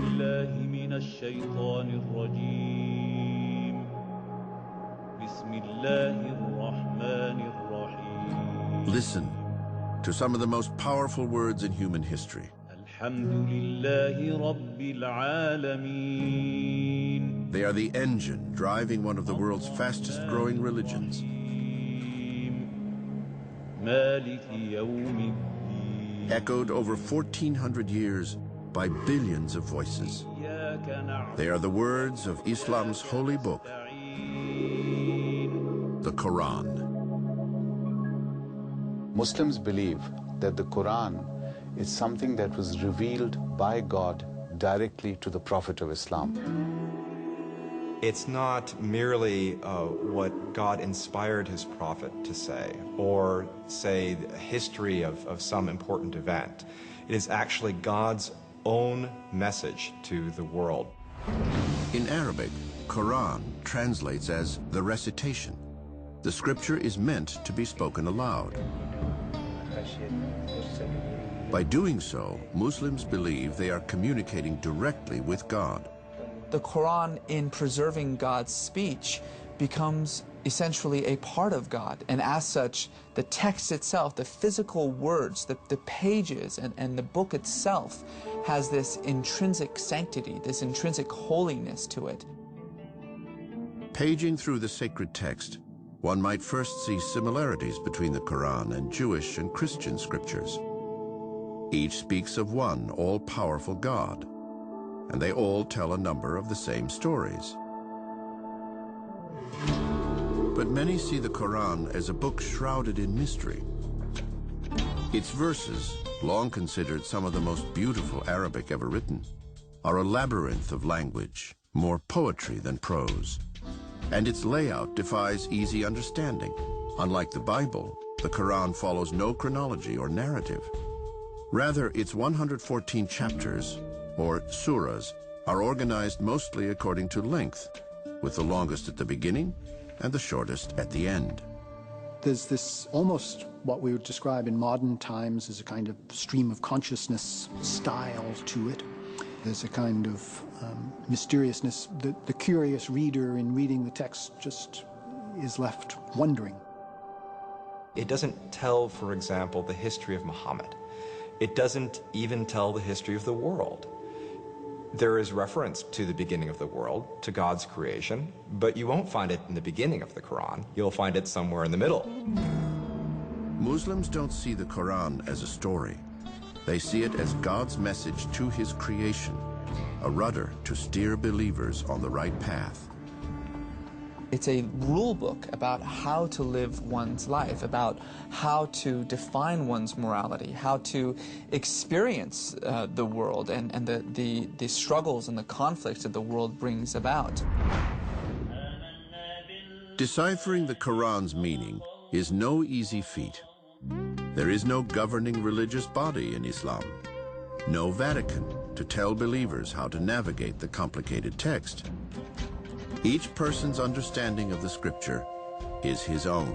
بالله من الشيطان الرجيم بسم الله الرحمن الرحيم Listen to some of the most powerful words in human history. الحمد لله رب العالمين They are the engine driving one of the world's fastest growing religions. مالك يوم الدين Echoed over 1,400 years by billions of voices. They are the words of Islam's holy book, the Quran. Muslims believe that the Quran is something that was revealed by God directly to the Prophet of Islam. It's not merely what God inspired his prophet to say, or say the history of some important event. It is actually God's own message to the world. In Arabic, Quran translates as the recitation. The scripture is meant to be spoken aloud. By doing so, Muslims believe they are communicating directly with God. The Quran, in preserving God's speech, becomes essentially a part of God. And as such, the text itself, the physical words, the pages, and the book itself has this intrinsic sanctity, this intrinsic holiness to it. Paging through the sacred text, one might first see similarities between the Quran and Jewish and Christian scriptures. Each speaks of one all-powerful God, and they all tell a number of the same stories. But many see the Quran as a book shrouded in mystery. Its verses, long considered some of the most beautiful Arabic ever written, are a labyrinth of language, more poetry than prose. And its layout defies easy understanding. Unlike the Bible, the Quran follows no chronology or narrative. Rather, its 114 chapters, or surahs, are organized mostly according to length, with the longest at the beginning and the shortest at the end. There's this almost what we would describe in modern times as a kind of stream of consciousness style to it. There's a kind of mysteriousness. The curious reader in reading the text just is left wondering. It doesn't tell, for example, the history of Muhammad. It doesn't even tell the history of the world. There is reference to the beginning of the world, to God's creation, but you won't find it in the beginning of the Quran. You'll find it somewhere in the middle. Muslims don't see the Quran as a story. They see it as God's message to his creation, a rudder to steer believers on the right path. It's a rule book about how to live one's life, about how to define one's morality, how to experience the world and the struggles and the conflicts that the world brings about. Deciphering the Quran's meaning is no easy feat. There is no governing religious body in Islam, no Vatican to tell believers how to navigate the complicated text. Each person's understanding of the scripture is his own.